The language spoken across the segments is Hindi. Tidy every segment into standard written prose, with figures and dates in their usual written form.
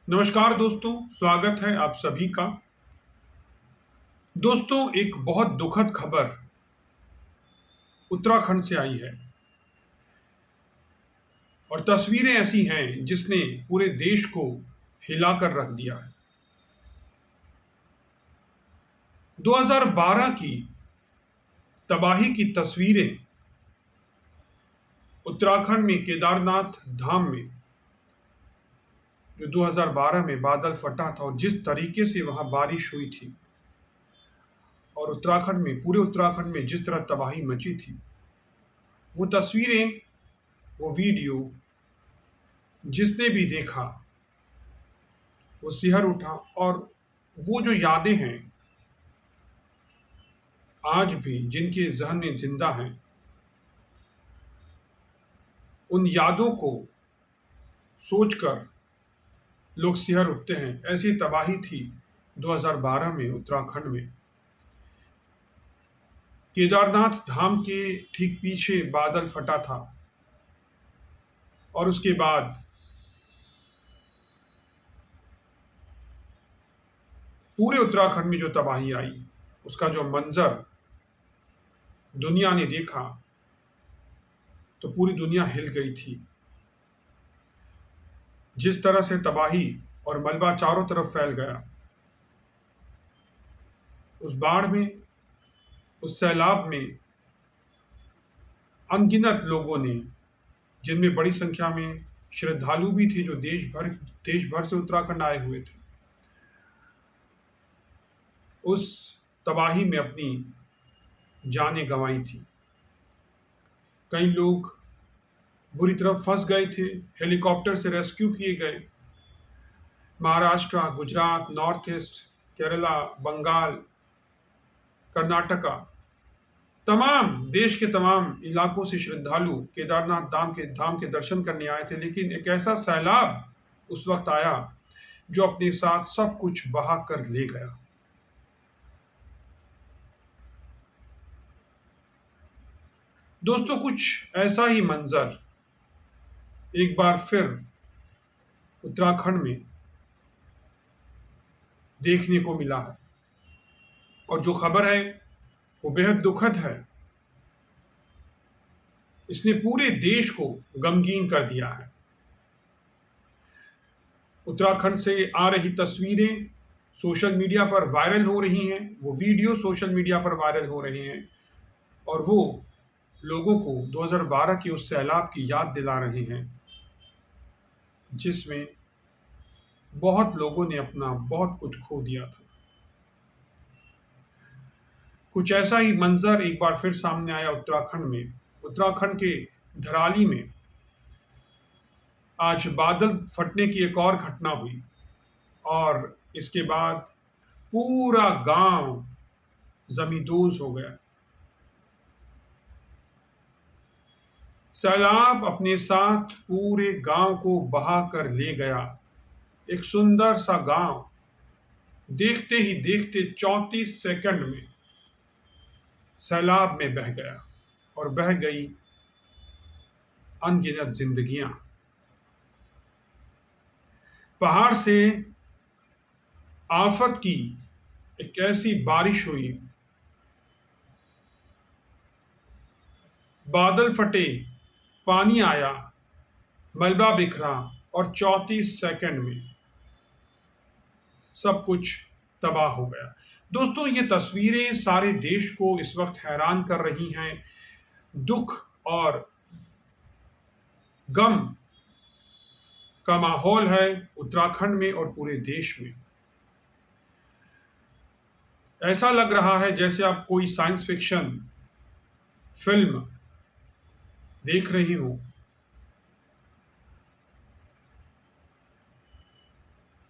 नमस्कार दोस्तों, स्वागत है आप सभी का। दोस्तों, एक बहुत दुखद खबर उत्तराखंड से आई है और तस्वीरें ऐसी हैं जिसने पूरे देश को हिलाकर रख दिया है। 2012 की तबाही की तस्वीरें उत्तराखंड में केदारनाथ धाम में जो 2012 में बादल फटा था और जिस तरीके से वहां बारिश हुई थी और उत्तराखंड में, पूरे उत्तराखंड में जिस तरह तबाही मची थी, वो तस्वीरें, वो वीडियो जिसने भी देखा वो सिहर उठा। और वो जो यादें हैं आज भी जिनके ज़हन में जिंदा हैं, उन यादों को सोचकर लोग सिहर उठते हैं। ऐसी तबाही थी 2012 में उत्तराखंड में। केदारनाथ धाम के ठीक पीछे बादल फटा था और उसके बाद पूरे उत्तराखंड में जो तबाही आई, उसका जो मंजर दुनिया ने देखा तो पूरी दुनिया हिल गई थी। जिस तरह से तबाही और मलबा चारों तरफ फैल गया, उस बाढ़ में, उस सैलाब में अनगिनत लोगों ने, जिनमें बड़ी संख्या में श्रद्धालु भी थे जो देश भर से उत्तराखंड आए हुए थे, उस तबाही में अपनी जानें गंवाई थी। कई लोग बुरी तरह फंस गए थे, हेलीकॉप्टर से रेस्क्यू किए गए। महाराष्ट्र, गुजरात, नॉर्थ ईस्ट, केरला, बंगाल, कर्नाटका, तमाम देश के तमाम इलाकों से श्रद्धालु केदारनाथ धाम के दर्शन करने आए थे। लेकिन एक ऐसा सैलाब उस वक्त आया जो अपने साथ सब कुछ बहा कर ले गया। दोस्तों, कुछ ऐसा ही मंजर एक बार फिर उत्तराखंड में देखने को मिला है और जो खबर है वो बेहद दुखद है। इसने पूरे देश को गमगीन कर दिया है। उत्तराखंड से आ रही तस्वीरें सोशल मीडिया पर वायरल हो रही हैं, वो वीडियो सोशल मीडिया पर वायरल हो रहे हैं और वो लोगों को 2012 की उस सैलाब की याद दिला रहे हैं जिसमें बहुत लोगों ने अपना बहुत कुछ खो दिया था। कुछ ऐसा ही मंजर एक बार फिर सामने आया उत्तराखंड में। उत्तराखंड के धराली में आज बादल फटने की एक और घटना हुई और इसके बाद पूरा गांव जमींदोज हो गया। सैलाब अपने साथ पूरे गांव को बहा कर ले गया। एक सुंदर सा गांव देखते ही देखते 34 सेकंड में सैलाब में बह गया और बह गई अनगिनत जिंदगियां। पहाड़ से आफत की एक ऐसी बारिश हुई, बादल फटे, पानी आया, मलबा बिखरा और 34 सेकंड में सब कुछ तबाह हो गया। दोस्तों, ये तस्वीरें सारे देश को इस वक्त हैरान कर रही हैं। दुख और गम का माहौल है उत्तराखंड में और पूरे देश में। ऐसा लग रहा है जैसे आप कोई साइंस फिक्शन फिल्म देख रही हो।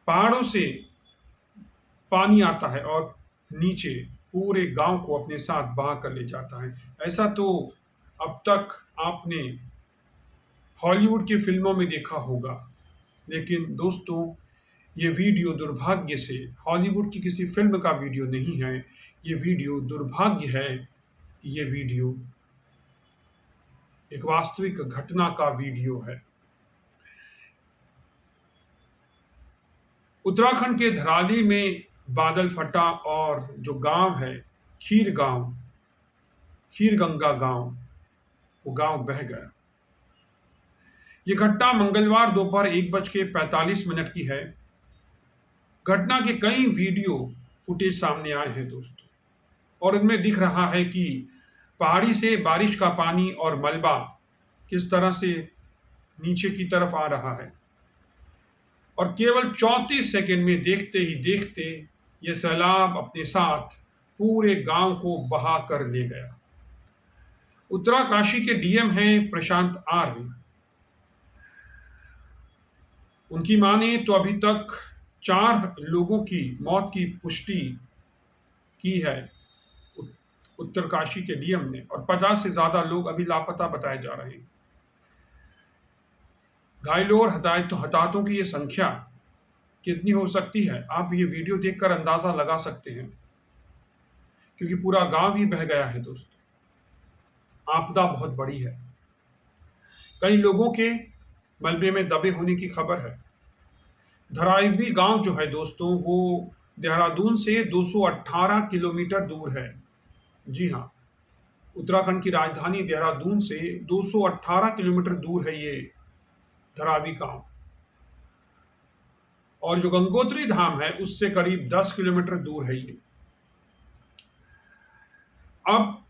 पहाड़ों से पानी आता है और नीचे पूरे गांव को अपने साथ बहा कर ले जाता है। ऐसा तो अब तक आपने हॉलीवुड की फिल्मों में देखा होगा, लेकिन दोस्तों, ये वीडियो दुर्भाग्य से हॉलीवुड की किसी फिल्म का वीडियो नहीं है। ये वीडियो, दुर्भाग्य है कि ये वीडियो एक वास्तविक घटना का वीडियो है। उत्तराखंड के धराली में बादल फटा और जो गांव है खीर गांव, खीर गंगा गांव, वो गांव बह गया। ये घटना मंगलवार दोपहर 1:45 की है। घटना के कई वीडियो फुटेज सामने आए हैं दोस्तों, और इनमें दिख रहा है कि पहाड़ी से बारिश का पानी और मलबा किस तरह से नीचे की तरफ आ रहा है, और केवल 34 सेकंड में देखते ही देखते ये सैलाब अपने साथ पूरे गांव को बहा कर ले गया। उत्तराकाशी के डीएम हैं प्रशांत आर्य। उनकी माने तो अभी तक 4 लोगों की मौत की पुष्टि की है उत्तरकाशी के डीएम ने, और 50 से ज्यादा लोग अभी लापता बताए जा रहे हैं। घायलों और हताहतों की ये संख्या कितनी हो सकती है, आप ये वीडियो देखकर अंदाजा लगा सकते हैं, क्योंकि पूरा गांव ही बह गया है दोस्तों। आपदा बहुत बड़ी है। कई लोगों के मलबे में दबे होने की खबर है। धराईवी गांव जो है दोस्तों, वो देहरादून से 218 किलोमीटर दूर है। जी हाँ, उत्तराखंड की राजधानी देहरादून से 218 किलोमीटर दूर है ये धरावी गांव, और जो गंगोत्री धाम है उससे करीब 10 किलोमीटर दूर है ये। अब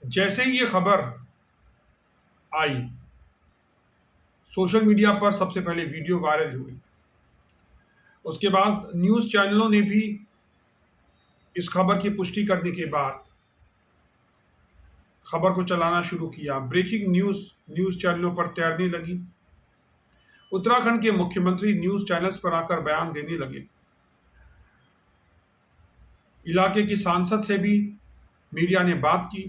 जैसे ही ये खबर आई, सोशल मीडिया पर सबसे पहले वीडियो वायरल हुई। उसके बाद न्यूज़ चैनलों ने भी इस खबर की पुष्टि करने के बाद खबर को चलाना शुरू किया। ब्रेकिंग न्यूज़ चैनलों पर तैरने लगी। उत्तराखंड के मुख्यमंत्री न्यूज़ चैनल्स पर आकर बयान देने लगे। इलाके की सांसद से भी मीडिया ने बात की,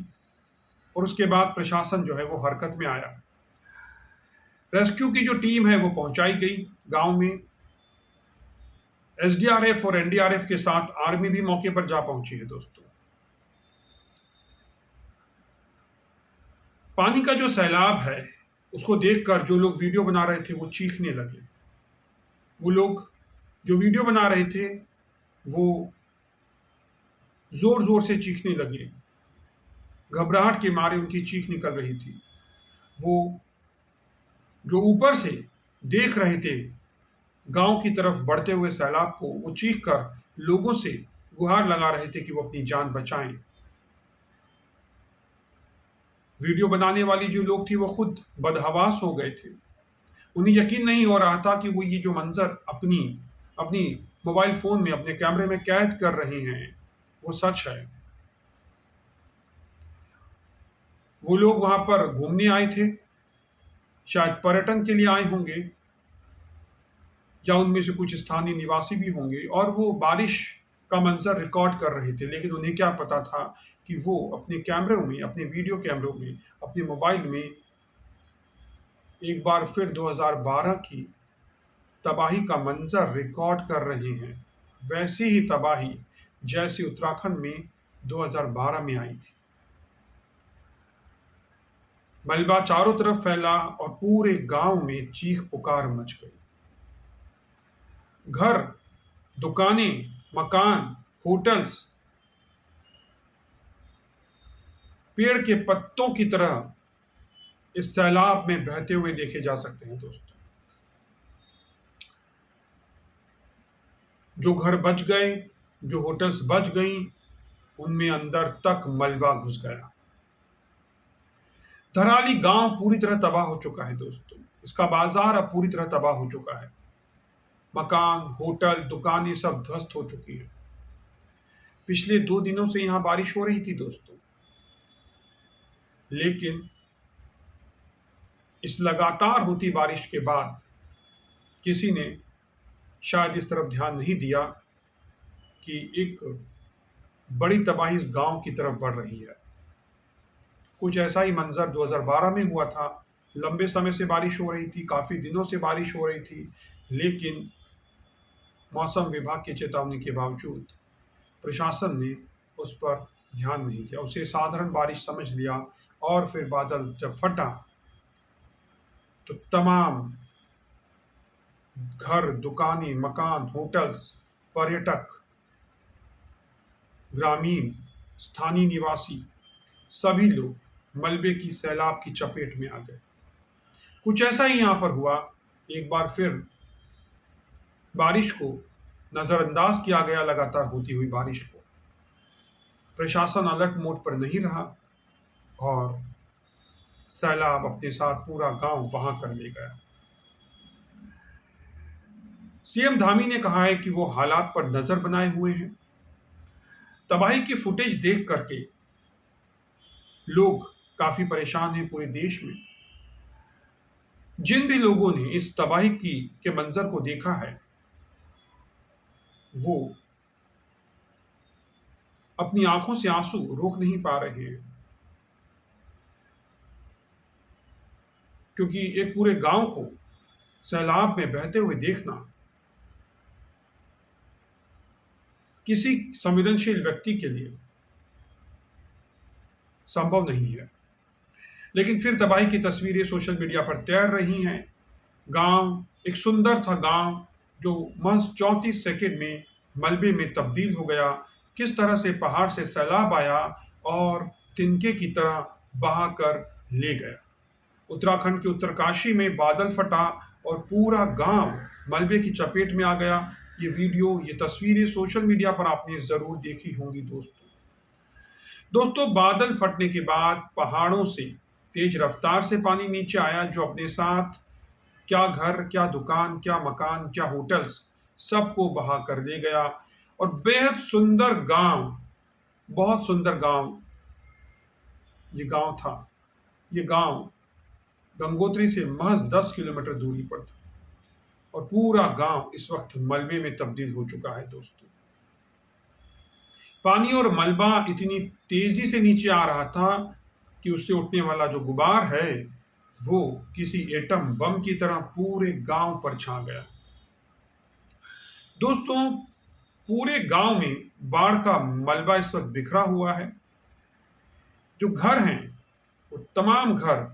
और उसके बाद प्रशासन जो है वो हरकत में आया। रेस्क्यू की जो टीम है वो पहुंचाई गई गांव में। एसडीआरएफ और एनडीआरएफ के साथ आर्मी भी मौके पर जा पहुंची है दोस्तों। पानी का जो सैलाब है उसको देखकर जो लोग वीडियो बना रहे थे वो चीखने लगे। वो लोग जो वीडियो बना रहे थे वो जोर जोर से चीखने लगे। घबराहट के मारे उनकी चीख निकल रही थी। वो जो ऊपर से देख रहे थे गांव की तरफ बढ़ते हुए सैलाब को, वो चीख कर लोगों से गुहार लगा रहे थे कि वो अपनी जान बचाएं। वीडियो बनाने वाली जो लोग थी वो खुद बदहवास हो गए थे। उन्हें यकीन नहीं हो रहा था कि वो ये जो मंजर अपनी अपनी मोबाइल फोन में, अपने कैमरे में कैद कर रहे हैं वो सच है। वो लोग वहां पर घूमने आए थे, शायद पर्यटन के लिए आए होंगे, या उनमें से कुछ स्थानीय निवासी भी होंगे, और वो बारिश का मंजर रिकॉर्ड कर रहे थे। लेकिन उन्हें क्या पता था कि वो अपने कैमरों में, अपने वीडियो कैमरों में, अपने मोबाइल में एक बार फिर 2012 की तबाही का मंजर रिकॉर्ड कर रहे हैं। वैसी ही तबाही जैसी उत्तराखंड में 2012 में आई थी। मलबा चारों तरफ फैला और पूरे गांव में चीख पुकार मच गई। घर, दुकानें, मकान, होटल्स पेड़ के पत्तों की तरह इस सैलाब में बहते हुए देखे जा सकते हैं दोस्तों। जो घर बच गए, जो होटल्स बच गई, उनमें अंदर तक मलबा घुस गया। धराली गांव पूरी तरह तबाह हो चुका है दोस्तों। इसका बाजार अब पूरी तरह तबाह हो चुका है। मकान, होटल, दुकानें सब ध्वस्त हो चुकी है। पिछले 2 दिनों से यहां बारिश हो रही थी दोस्तों, लेकिन इस लगातार होती बारिश के बाद किसी ने शायद इस तरफ ध्यान नहीं दिया कि एक बड़ी तबाही इस गांव की तरफ बढ़ रही है। कुछ ऐसा ही मंजर 2012 में हुआ था। लंबे समय से बारिश हो रही थी, काफ़ी दिनों से बारिश हो रही थी, लेकिन मौसम विभाग की चेतावनी के बावजूद प्रशासन ने उस पर ध्यान नहीं दिया, उसे साधारण बारिश समझ लिया। और फिर बादल जब फटा तो तमाम घर, दुकानें, मकान, होटल्स, पर्यटक, ग्रामीण, स्थानीय निवासी सभी लोग मलबे की सैलाब की चपेट में आ गए। कुछ ऐसा ही यहाँ पर हुआ। एक बार फिर बारिश को नज़रअंदाज किया गया, लगातार होती हुई बारिश को। प्रशासन अलर्ट मोड पर नहीं रहा और सैलाब अपने साथ पूरा गांव बहा कर ले गया। सीएम धामी ने कहा है कि वो हालात पर नजर बनाए हुए हैं। तबाही की फुटेज देख करके लोग काफी परेशान हैं पूरे देश में। जिन भी लोगों ने इस तबाही के मंजर को देखा है वो अपनी आंखों से आंसू रोक नहीं पा रहे हैं, क्योंकि एक पूरे गांव को सैलाब में बहते हुए देखना किसी संवेदनशील व्यक्ति के लिए संभव नहीं है। लेकिन फिर तबाही की तस्वीरें सोशल मीडिया पर तैर रही हैं। गांव, एक सुंदर सा गांव जो महज 34 सेकंड में मलबे में तब्दील हो गया। किस तरह से पहाड़ से सैलाब आया और तिनके की तरह बहा कर ले गया। उत्तराखंड के उत्तरकाशी में बादल फटा और पूरा गांव मलबे की चपेट में आ गया। ये वीडियो, ये तस्वीरें सोशल मीडिया पर आपने ज़रूर देखी होंगी दोस्तों, बादल फटने के बाद पहाड़ों से तेज रफ्तार से पानी नीचे आया, जो अपने साथ क्या घर, क्या दुकान, क्या मकान, क्या होटल्स सबको बहा कर ले गया। और बेहद सुंदर गांव, बहुत सुंदर गांव ये गांव था। ये गांव गंगोत्री से महज 10 किलोमीटर दूरी पर था और पूरा गांव इस वक्त मलबे में तब्दील हो चुका है दोस्तों। पानी और मलबा इतनी तेजी से नीचे आ रहा था कि उससे उठने वाला जो गुबार है वो किसी एटम बम की तरह पूरे गांव पर छा गया। दोस्तों, पूरे गांव में बाढ़ का मलबा इस वक्त बिखरा हुआ है। जो घर हैं वो तमाम घर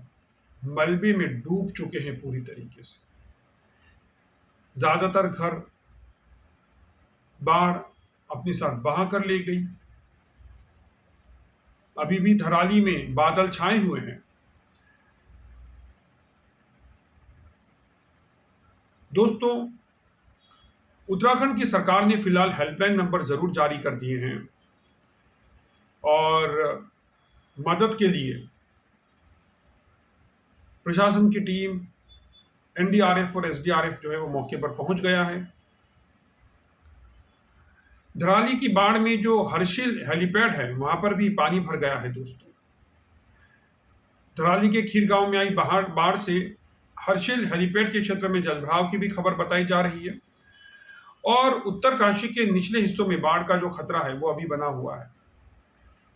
मलबे में डूब चुके हैं पूरी तरीके से। ज्यादातर घर बाढ़ अपने साथ बहा कर ले गई। अभी भी धराली में बादल छाए हुए हैं। दोस्तों, उत्तराखंड की सरकार ने फिलहाल हेल्पलाइन नंबर जरूर जारी कर दिए हैं और मदद के लिए प्रशासन की टीम, एनडीआरएफ और एसडीआरएफ जो है वो मौके पर पहुंच गया है। धराली की बाढ़ में जो हर्षिल हेलीपैड है वहां पर भी पानी भर गया है दोस्तों। धराली के खीर गांव में आई बाढ़ से हर्षिल हेलीपैड के क्षेत्र में जलभराव की भी खबर बताई जा रही है और उत्तरकाशी के निचले हिस्सों में बाढ़ का जो खतरा है वो अभी बना हुआ है।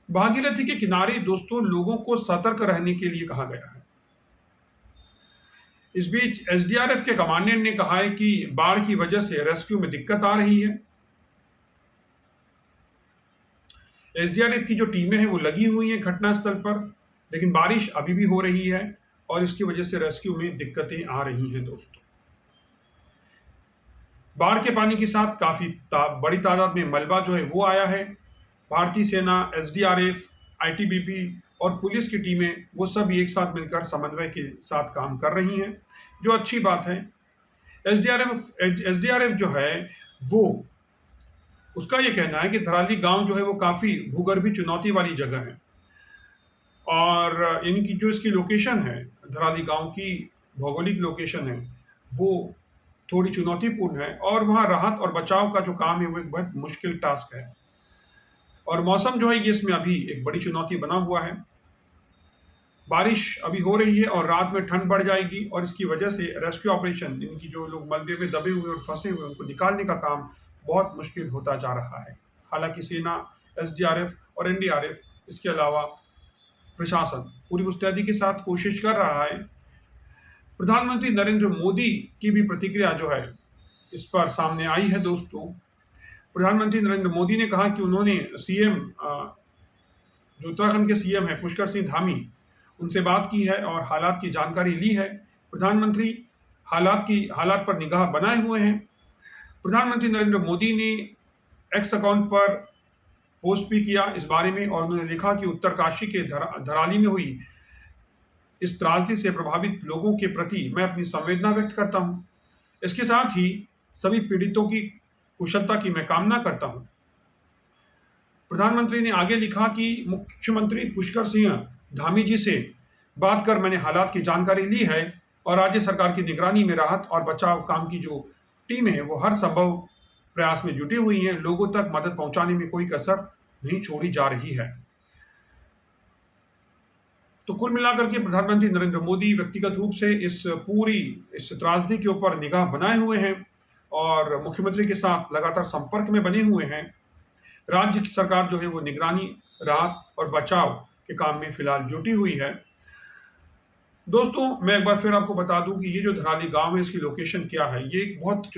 भागीरथी के किनारे दोस्तों लोगों को सतर्क रहने के लिए कहा गया है। इस बीच एसडीआरएफ के कमांडेंट ने कहा है कि बाढ़ की वजह से रेस्क्यू में दिक्कत आ रही है। एसडीआरएफ की जो टीमें हैं वो लगी हुई हैं घटनास्थल पर, लेकिन बारिश अभी भी हो रही है और इसकी वजह से रेस्क्यू में दिक्कतें आ रही हैं दोस्तों। बाढ़ के पानी के साथ काफी बड़ी तादाद में मलबा जो है वो आया है। भारतीय सेना, एसडीआरएफ, आईटीबीपी और पुलिस की टीमें वो सब एक साथ मिलकर समन्वय के साथ काम कर रही हैं, जो अच्छी बात है। एसडीआरएफ जो है वो, उसका ये कहना है कि धराली गांव जो है वो काफ़ी भूगर्भीय चुनौती वाली जगह है और इनकी जो इसकी लोकेशन है, धराली गांव की भौगोलिक लोकेशन है, वो थोड़ी चुनौतीपूर्ण है और वहाँ राहत और बचाव का जो काम है वो एक बहुत मुश्किल टास्क है। और मौसम जो है ये इसमें अभी एक बड़ी चुनौती बना हुआ है। बारिश अभी हो रही है और रात में ठंड बढ़ जाएगी और इसकी वजह से रेस्क्यू ऑपरेशन, इनकी जो लोग मलबे में दबे हुए और फंसे हुए उनको निकालने का काम बहुत मुश्किल होता जा रहा है। हालांकि सेना, एसडीआरएफ और एनडीआरएफ, इसके अलावा प्रशासन पूरी मुस्तैदी के साथ कोशिश कर रहा है। प्रधानमंत्री नरेंद्र मोदी की भी प्रतिक्रिया जो है इस पर सामने आई है दोस्तों। प्रधानमंत्री नरेंद्र मोदी ने कहा कि उन्होंने सीएम, जो उत्तराखंड के सीएम हैं पुष्कर सिंह धामी, उनसे बात की है और हालात की जानकारी ली है। प्रधानमंत्री हालात पर निगाह बनाए हुए हैं। प्रधानमंत्री नरेंद्र मोदी ने एक्स अकाउंट पर पोस्ट भी किया इस बारे में, और उन्होंने लिखा कि उत्तरकाशी के धराली में हुई इस त्रासदी से प्रभावित लोगों के प्रति मैं अपनी संवेदना व्यक्त करता हूं। इसके साथ ही सभी पीड़ितों की कुशलता की मैं कामना करता हूं। प्रधानमंत्री ने आगे लिखा कि मुख्यमंत्री पुष्कर सिंह धामी जी से बात कर मैंने हालात की जानकारी ली है और राज्य सरकार की निगरानी में राहत और बचाव काम की जो टीम है वो हर संभव प्रयास में जुटी हुई है। लोगों तक मदद पहुंचाने में कोई कसर नहीं छोड़ी जा रही है। तो कुल मिलाकर के प्रधानमंत्री नरेंद्र मोदी व्यक्तिगत रूप से इस त्रासदी के ऊपर निगाह बनाए हुए हैं और मुख्यमंत्री के साथ लगातार संपर्क में बने हुए हैं। राज्य की सरकार जो है वो निगरानी, राहत और बचाव के काम में फिलहाल जुटी हुई है। दोस्तों, मैं एक बार फिर आपको बता दूं कि ये जो धराली गांव है इसकी लोकेशन क्या है। ये एक बहुत